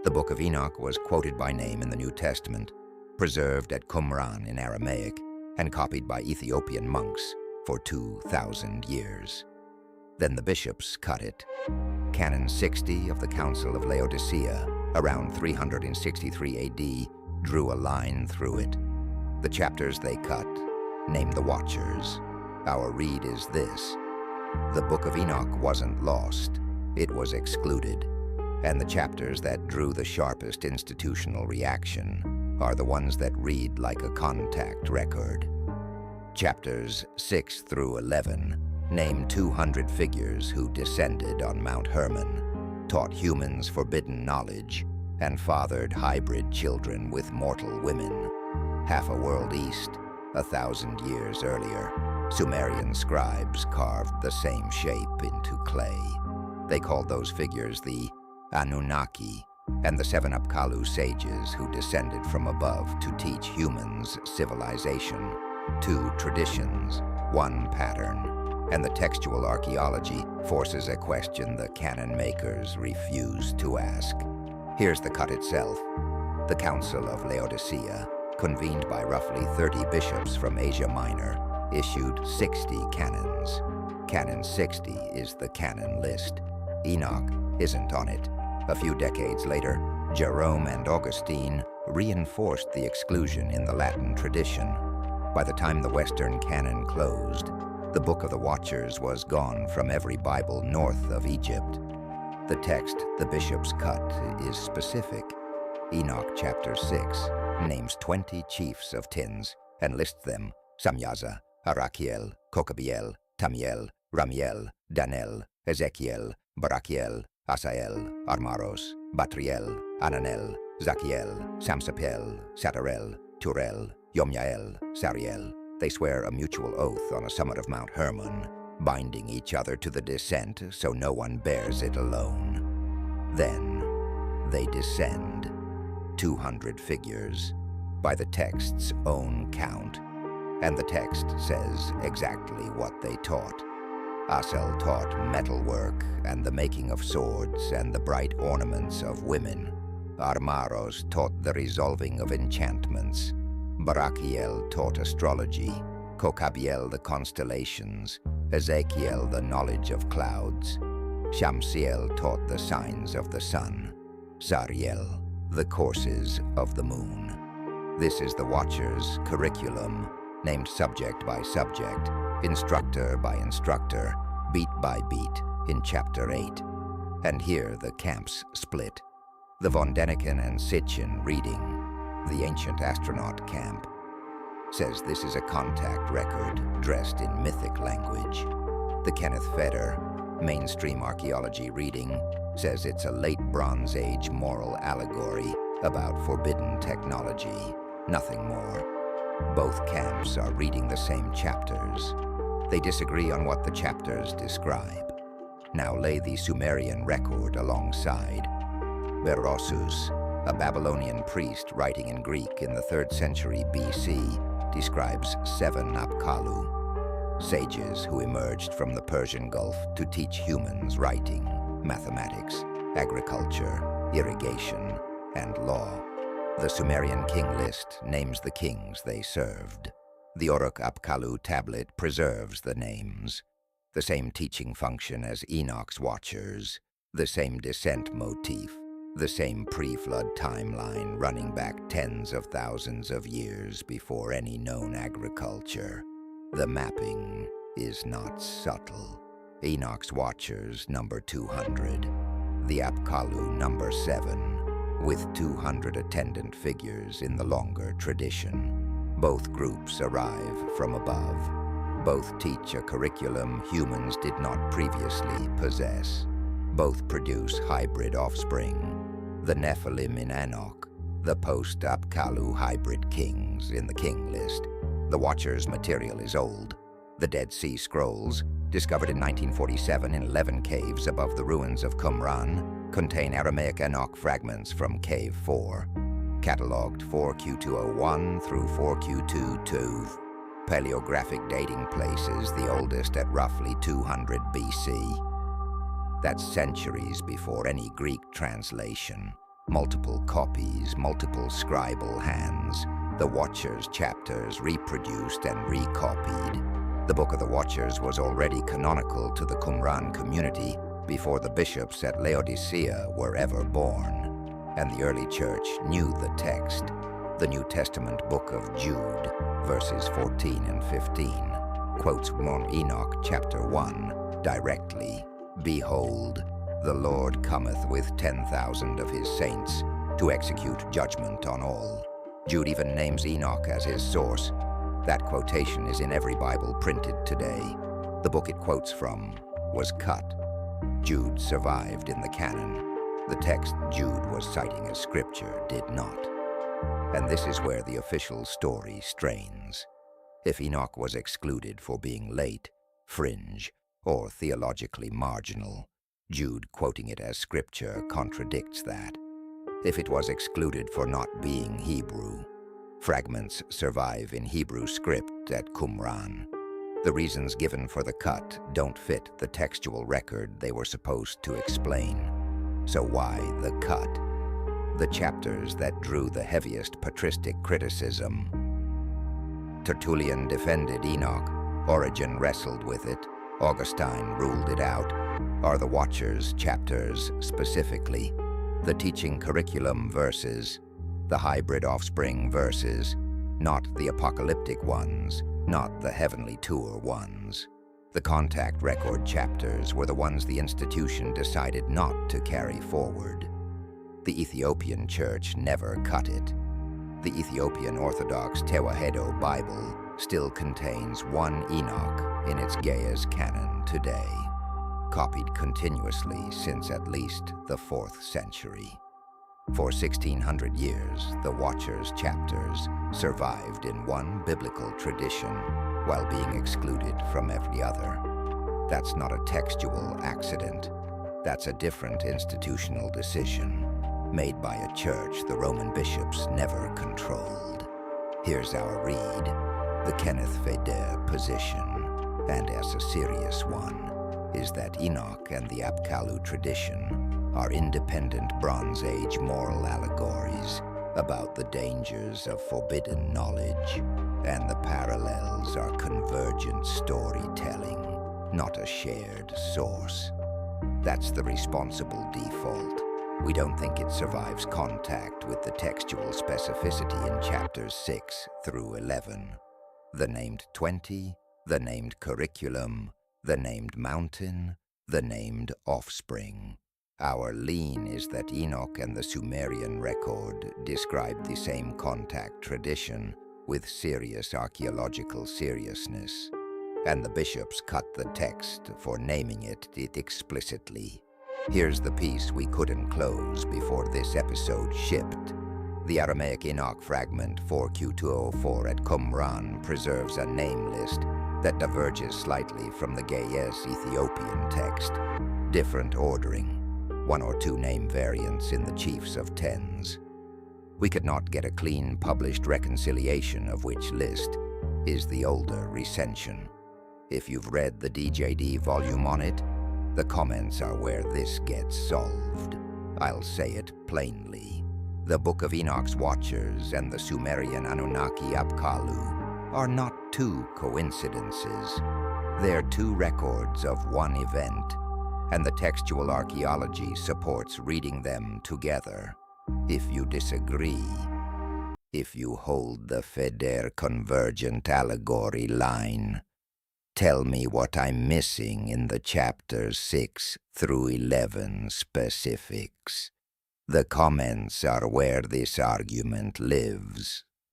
The Book of Enoch was quoted by name in the New Testament, preserved at Qumran in Aramaic, and copied by Ethiopian monks for 2,000 years. Then the bishops cut it. Canon 60 of the Council of Laodicea, around 363 AD, drew a line through it. The chapters they cut name the Watchers. Our read is this: the Book of Enoch wasn't lost, it was excluded, and the chapters that drew the sharpest institutional reaction are the ones that read like a contact record. Chapters 6 through 11 name 200 figures who descended on Mount Hermon, taught humans forbidden knowledge, and fathered hybrid children with mortal women. Half a world east, 1,000 years earlier, Sumerian scribes carved the same shape into clay. They called those figures the Anunnaki, and the 7 Apkallu sages who descended from above to teach humans civilization. 2 traditions, 1 pattern, and the textual archaeology forces a question the canon makers refuse to ask. Here's the cut itself. The Council of Laodicea, convened by roughly 30 bishops from Asia Minor, issued 60 canons. Canon 60 is the canon list. Enoch isn't on it. A few decades later, Jerome and Augustine reinforced the exclusion in the Latin tradition. By the time the Western canon closed, the Book of the Watchers was gone from every Bible north of Egypt. The text the bishops cut is specific. Enoch chapter 6 names 20 chiefs of Tins and lists them: Samyaza, Arakiel, Kokabiel, Tamiel, Ramiel, Danel, Ezekiel, Barakiel, Asael, Armaros, Batriel, Ananel, Zakiel, Samsapel, Satarel, Turel, Yomyael, Sariel. They swear a mutual oath on a summit of Mount Hermon, binding each other to the descent so no one bears it alone. Then they descend, 200 figures, by the text's own count, and the text says exactly what they taught. Asel taught metalwork and the making of swords and the bright ornaments of women. Armaros taught the resolving of enchantments. Barakiel taught astrology, Kokabiel the constellations, Ezekiel the knowledge of clouds, Shamsiel taught the signs of the sun, Sariel the courses of the moon. This is the Watcher's curriculum, named subject by subject, instructor by instructor, beat by beat, in chapter 8. And here the camps split. The von Däniken and Sitchin reading, the ancient astronaut camp, says this is a contact record dressed in mythic language. The Kenneth Feder, mainstream archaeology reading, says it's a late Bronze Age moral allegory about forbidden technology, nothing more. Both camps are reading the same chapters. They disagree on what the chapters describe. Now lay the Sumerian record alongside. Berosus, a Babylonian priest writing in Greek in the 3rd century BC, describes 7 Apkallu, sages who emerged from the Persian Gulf to teach humans writing, mathematics, agriculture, irrigation, and law. The Sumerian king list names the kings they served. The Uruk Apkallu tablet preserves the names. The same teaching function as Enoch's Watchers, the same descent motif, the same pre-flood timeline running back tens of thousands of years before any known agriculture. The mapping is not subtle. Enoch's Watchers number 200, the Apkallu number 7, with 200 attendant figures in the longer tradition. Both groups arrive from above. Both teach a curriculum humans did not previously possess. Both produce hybrid offspring. The Nephilim in Enoch, the post-Apkallu hybrid kings in the king list. The Watchers' material is old. The Dead Sea Scrolls, discovered in 1947 in 11 caves above the ruins of Qumran, contain Aramaic Enoch fragments from Cave 4, catalogued 4Q201 through 4Q22. Paleographic dating places the oldest at roughly 200 BC. That's centuries before any Greek translation. multiple copies, multiple scribal hands, the Watchers chapters reproduced and recopied. The Book of the Watchers was already canonical to the Qumran community before the bishops at Laodicea were ever born, and the early church knew the text. The New Testament book of Jude, verses 14 and 15, quotes Mount Enoch chapter 1 directly. "Behold, the Lord cometh with 10,000 of his saints to execute judgment on all." Jude even names Enoch as his source. That quotation is in every Bible printed today. The book it quotes from was cut. Jude survived in the Canon. The text Jude was citing as scripture did not. And this is where the official story strains. If Enoch was excluded for being late, fringe, or theologically marginal, Jude quoting it as scripture contradicts that. If it was excluded for not being Hebrew, fragments survive in Hebrew script at Qumran. The reasons given for the cut don't fit the textual record they were supposed to explain. So why the cut? The chapters that drew the heaviest patristic criticism. Tertullian defended Enoch, Origen wrestled with it, Augustine ruled it out, are the Watchers chapters specifically, the teaching curriculum verses, the hybrid offspring verses, not the apocalyptic ones, not the heavenly tour ones. The contact record chapters were the ones the institution decided not to carry forward. The Ethiopian church never cut it. The Ethiopian Orthodox Tewahedo Bible still contains one Enoch in its Ge'ez canon today, copied continuously since at least the 4th century. For 1600 years, the Watchers chapters survived in one biblical tradition while being excluded from every other. That's not a textual accident. That's a different institutional decision, made by a church the Roman bishops never controlled. Here's our read. The Kenneth Feder position, and as a serious one, is that Enoch and the Apkallu tradition are independent Bronze Age moral allegories about the dangers of forbidden knowledge, and the parallels are convergent storytelling, not a shared source. That's the responsible default. We don't think it survives contact with the textual specificity in chapters 6 through 11. The named 20, the named curriculum, the named mountain, the named offspring. Our lean is that Enoch and the Sumerian record describe the same contact tradition with serious archaeological seriousness, and the bishops cut the text for naming it explicitly. Here's the piece we couldn't close before this episode shipped. The Aramaic Enoch fragment 4Q204 at Qumran preserves a name list that diverges slightly from the Ge'ez Ethiopian text. Different ordering, 1 or 2 name variants in the chiefs of tens. We could not get a clean published reconciliation of which list is the older recension. If you've read the DJD volume on it, the comments are where this gets solved. I'll say it plainly. The Book of Enoch's Watchers and the Sumerian Anunnaki Apkallu are not two coincidences. They're two records of one event, and the textual archaeology supports reading them together. If you disagree, if you hold the Feder convergent allegory line, tell me what I'm missing in the chapters 6 through 11 specifics. The comments are where this argument lives.